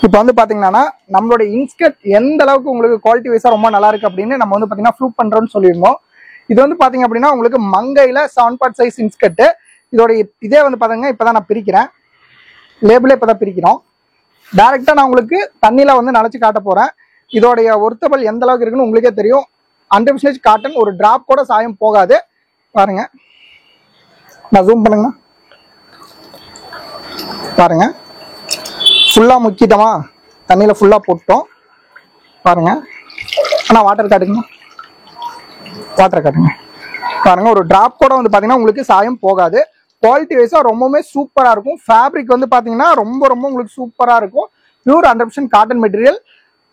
இப்போ வந்து பாத்தீங்கன்னா நம்மளோட இன்ஸ்கட் எந்த அளவுக்கு உங்களுக்கு குவாலிட்டி வைஸா ரொம்ப நல்லா இருக்கு அப்படின்னு நம்ம வந்து பாத்தீங்கன்னா ப்ரூவ் பண்றோம்னு சொல்லியிருந்தோம். இது வந்து பாத்தீங்க அப்படின்னா உங்களுக்கு மங்கையில 7 சைஸ் இன்ஸ்கட். இதோட இதே வந்து பாத்தீங்கன்னா இப்பதான் நான் பிரிக்கிறேன், லேபிளே இப்பதான் பிரிக்கிறோம். டைரக்டா நான் உங்களுக்கு தண்ணியில வந்து நனைச்சு காட்ட போறேன். இதோடைய ஒர்த்தபிள் எந்த அளவுக்கு இருக்குன்னு உங்களுக்கே தெரியும். 100% காட்டன், ஒரு டிராப் கூட சாயம் போகாது. பாருங்க, நான் ஜூம் பண்ணுங்க பாருங்க. ஃபுல்லா முக்கிட்டமா தண்ணியில ஃபுல்லா போட்டோம் பாருங்க. ஆனா வாட்டர் காட்டுங்க, வாட்டர் காட்டுங்க பாருங்க. ஒரு டிராப் கூட வந்து பாத்தீங்கன்னா உங்களுக்கு சாயம் போகாது. குவாலிட்டி வைஸா ரொம்பவுமே சூப்பரா இருக்கும். ஃபேப்ரிக் வந்து பாத்தீங்கன்னா ரொம்ப ரொம்ப உங்களுக்கு சூப்பரா இருக்கும். Pure 100% cotton material.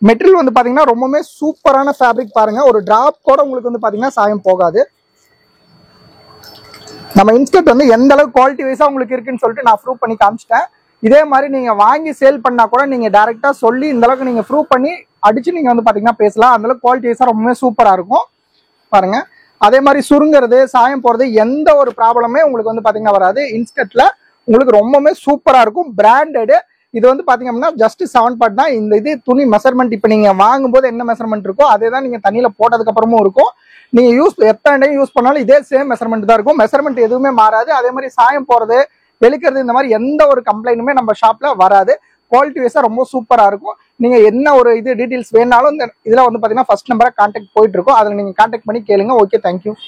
மெட்டீரியல் வந்து பாத்தீங்கன்னா ரொம்பவுமே சூப்பரான ஃபேப்ரிக் பாருங்க. ஒரு டிராப் கூட உங்களுக்கு வந்து பாத்தீங்கன்னா சாயம் போகாது. நம்ம இன்ஸ்கட் வந்து எந்த அளவுக்கு குவாலிட்டி வைஸா உங்களுக்கு இருக்குன்னு சொல்லிட்டு நான் ப்ரூவ் பண்ணி காமிச்சிட்டேன். இதே மாதிரி நீங்க வாங்கி சேல் பண்ணா கூட நீங்க டைரக்டா சொல்லி இந்த அளவுக்கு நீங்க ப்ரூவ் பண்ணி அடிச்சு நீங்க வந்து பாத்தீங்கன்னா பேசலாம். அந்த அளவுக்கு குவாலிட்டி வைஸா ரொம்பவே சூப்பரா இருக்கும் பாருங்க. அதே மாதிரி சுருங்கிறது, சாயம் போறது எந்த ஒரு ப்ராப்ளமே உங்களுக்கு வந்து பாத்தீங்கன்னா வராது. இன்ஸ்கட்ல உங்களுக்கு ரொம்பவே சூப்பரா இருக்கும். பிராண்டட். இது வந்து பாத்தீங்க அப்படின்னா ஜஸ்ட் 7 பார்ட் தான். இந்த இது துணி மெஷர்மெண்ட் இப்ப நீங்க வாங்கும்போது என்ன மெஷர்மெண்ட் இருக்கோ அதே தான் நீங்க தண்ணியில போட்டதுக்கு அப்புறமும் இருக்கும். நீங்க எத்தனை டைம் யூஸ் பண்ணாலும் இதே சேம் மெஷர்மெண்ட் தான் இருக்கும். மெஷர்மெண்ட் எதுவுமே மாறாது. அதே மாதிரி சாயம் போறது, வெளுக்கிறது, இந்த மாதிரி எந்த ஒரு கம்ப்ளைண்ட்டுமே நம்ம ஷாப்ல வராது. குவாலிட்டி வைஸா ரொம்ப சூப்பரா இருக்கும். நீங்க என்ன ஒரு இது டீடைல்ஸ் வேணாலும் இந்த இதுல வந்து பாத்தீங்கன்னா ஃபர்ஸ்ட் நம்பரா கான்டாக்ட் போயிட்டு இருக்கும். அதுல நீங்க கான்டாக்ட் பண்ணி கேளுங்க. Okay, thank you.